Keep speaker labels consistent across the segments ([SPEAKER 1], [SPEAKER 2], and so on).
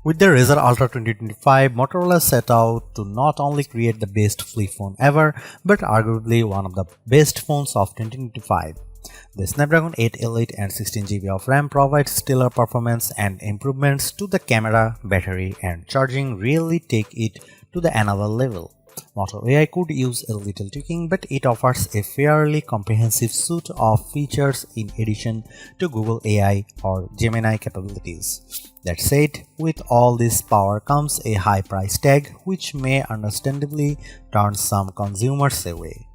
[SPEAKER 1] With the Razr Ultra 2025, Motorola set out to not only create the best flip phone ever, but arguably one of the best phones of 2025. The Snapdragon 8 Elite and 16GB of RAM provide stellar performance, and improvements to the camera, battery, and charging really take it to the another level. Moto AI could use a little tweaking, but it offers a fairly comprehensive suite of features in addition to Google AI or Gemini capabilities. That said, with all this power comes a high price tag, which may understandably turn some consumers away.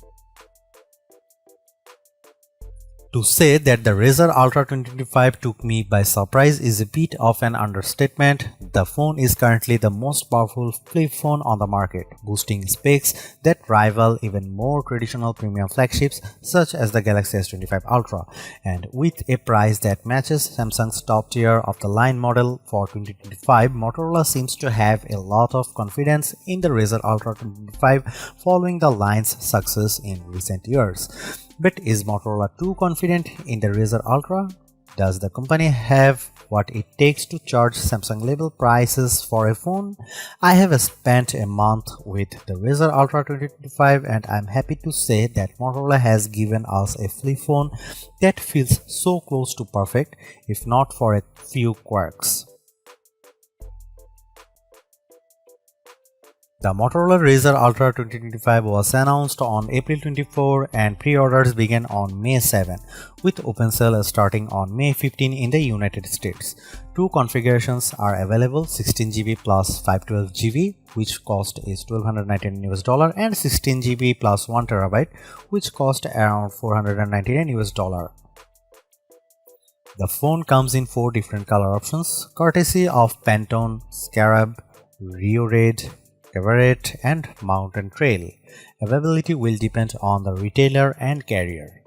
[SPEAKER 1] To say that the Razr Ultra 2025 took me by surprise is a bit of an understatement. The phone is currently the most powerful flip phone on the market, boasting specs that rival even more traditional premium flagships such as the Galaxy S25 Ultra, and with a price that matches Samsung's top tier of the line model for 2025, Motorola seems to have a lot of confidence in the Razr Ultra 2025 following the line's success in recent years. But is Motorola too confident in the Razr Ultra? Does the company have what it takes to charge Samsung level prices for a phone? I have spent a month with the Razr Ultra 2025 and I'm happy to say that Motorola has given us a flip phone that feels so close to perfect, if not for a few quirks. The Motorola Razr Ultra 2025 was announced on April 24 and pre-orders began on May 7, with open sale starting on May 15 in the United States. Two configurations are available: 16GB plus 512GB, which cost is $1,299 and 16GB plus 1TB, which cost around $499. The phone comes in 4 different color options, courtesy of Pantone, Scarab, Rio Red, Everett, and Mountain Trail. Availability will depend on the retailer and carrier.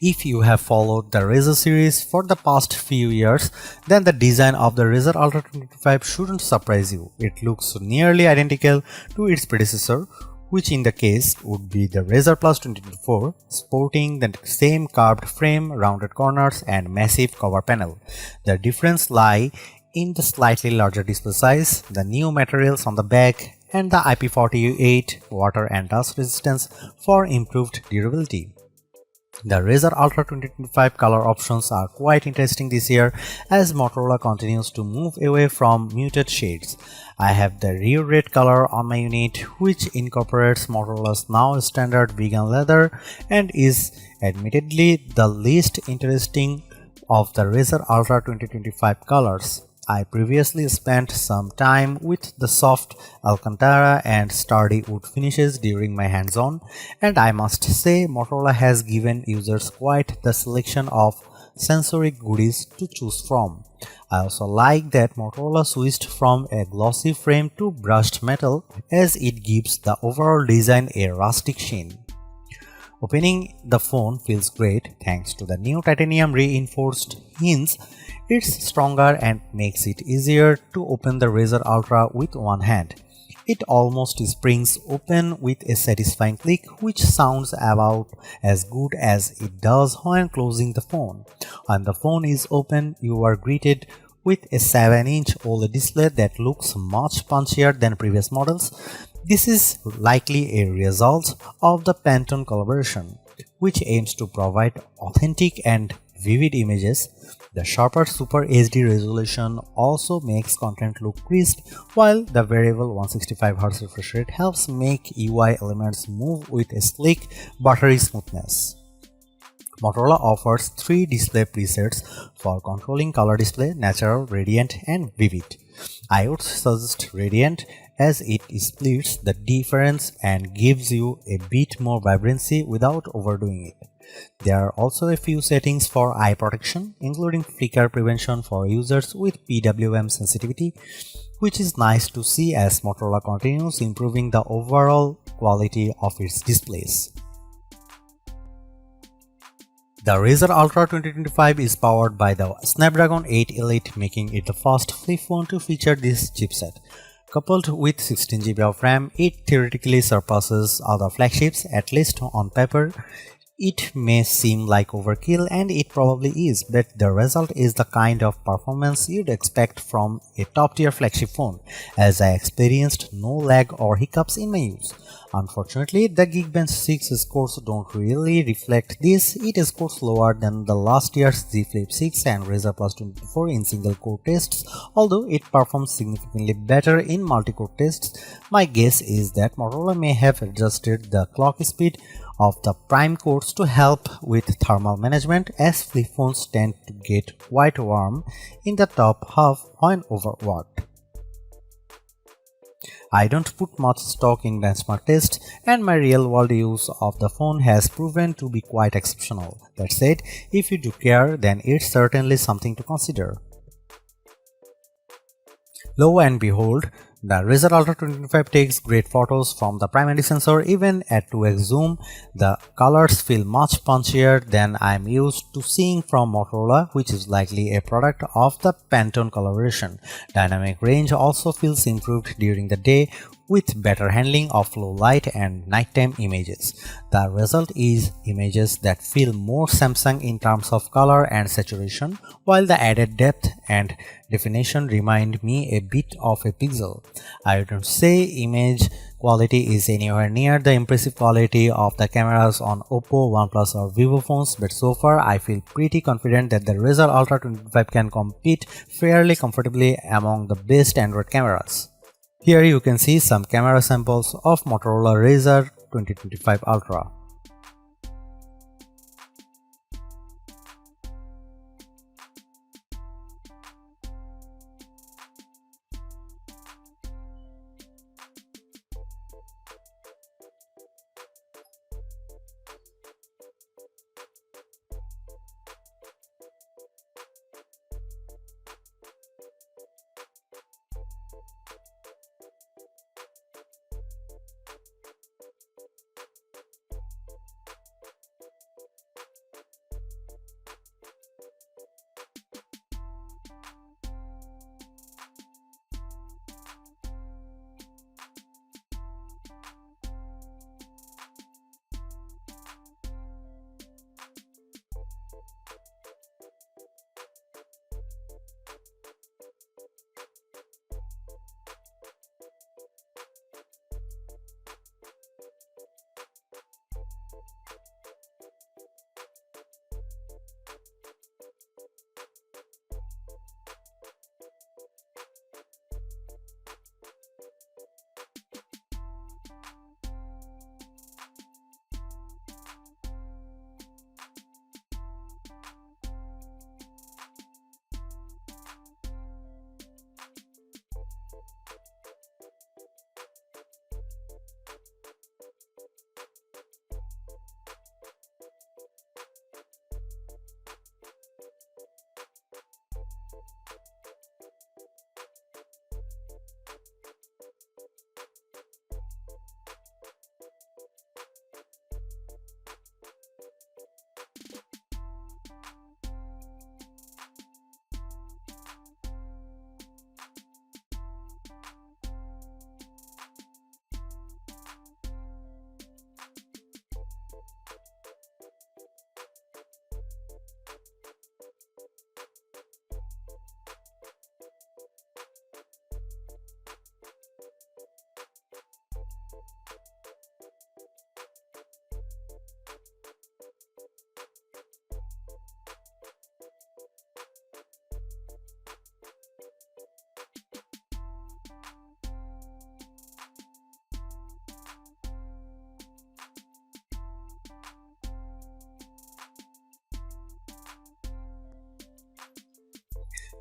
[SPEAKER 1] If you have followed the Razr series for the past few years, then the design of the Razr Ultra 2025 shouldn't surprise you. It looks nearly identical to its predecessor, which in the case would be the Razr Plus 2024, sporting the same curved frame, rounded corners, and massive cover panel. The difference lies in the slightly larger display size, the new materials on the back, and the IP48 water and dust resistance for improved durability. The Razr Ultra 2025 color options are quite interesting this year as Motorola continues to move away from muted shades. I have the Rio Red color on my unit, which incorporates Motorola's now standard vegan leather and is admittedly the least interesting of the Razr Ultra 2025 colors. I previously spent some time with the soft Alcantara and sturdy wood finishes during my hands-on, and I must say Motorola has given users quite the selection of sensory goodies to choose from. I also like that Motorola switched from a glossy frame to brushed metal, as it gives the overall design a rustic sheen. Opening the phone feels great thanks to the new titanium reinforced hinge. It's stronger and makes it easier to open the Razr Ultra with one hand. It almost springs open with a satisfying click, which sounds about as good as it does when closing the phone. When the phone is open, you are greeted with a 7-inch OLED display that looks much punchier than previous models. This is likely a result of the Pantone collaboration, which aims to provide authentic and vivid images. The sharper Super HD resolution also makes content look crisp, while the variable 165Hz refresh rate helps make UI elements move with a sleek, buttery smoothness. Motorola offers 3 display presets for controlling color display: natural, radiant, and vivid. I would suggest radiant as it splits the difference and gives you a bit more vibrancy without overdoing it. There are also a few settings for eye protection, including flicker prevention for users with PWM sensitivity, which is nice to see as Motorola continues improving the overall quality of its displays. The Razr Ultra 2025 is powered by the Snapdragon 8 Elite, making it the first flip phone to feature this chipset. Coupled with 16GB of RAM, it theoretically surpasses other flagships, at least on paper. It may seem like overkill, and it probably is, but the result is the kind of performance you'd expect from a top-tier flagship phone, as I experienced no lag or hiccups in my use. Unfortunately, the Geekbench 6 scores don't really reflect this. It scores lower than the last year's Z Flip 6 and Razr Plus 24 in single-core tests, although it performs significantly better in multi-core tests. My guess is that Motorola may have adjusted the clock speed of the prime cores to help with thermal management, as flip phones tend to get quite warm in the top half when overworked. I don't put much stock in benchmark tests, and my real-world use of the phone has proven to be quite exceptional. That said, if you do care, then it's certainly something to consider. Lo and behold, the Razr Ultra 2025 takes great photos from the primary sensor. Even at 2x zoom, the colors feel much punchier than I'm used to seeing from Motorola, which is likely a product of the Pantone collaboration. Dynamic range also feels improved during the day, with better handling of low light and nighttime images. The result is images that feel more Samsung in terms of color and saturation, while the added depth and definition remind me a bit of a Pixel. I wouldn't say image quality is anywhere near the impressive quality of the cameras on Oppo, OnePlus or Vivo phones, but so far I feel pretty confident that the Razr Ultra 25 can compete fairly comfortably among the best Android cameras. Here you can see some camera samples of Motorola Razr 2025 Ultra.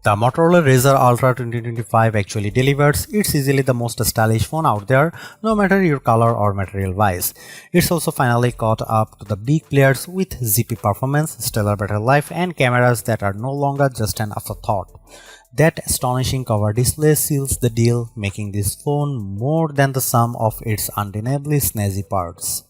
[SPEAKER 1] The Motorola Razr Ultra 2025 actually delivers. It's easily the most stylish phone out there, no matter your color or material wise. It's also finally caught up to the big players with zippy performance, stellar battery life, and cameras that are no longer just an afterthought. That astonishing cover display seals the deal, making this phone more than the sum of its undeniably snazzy parts.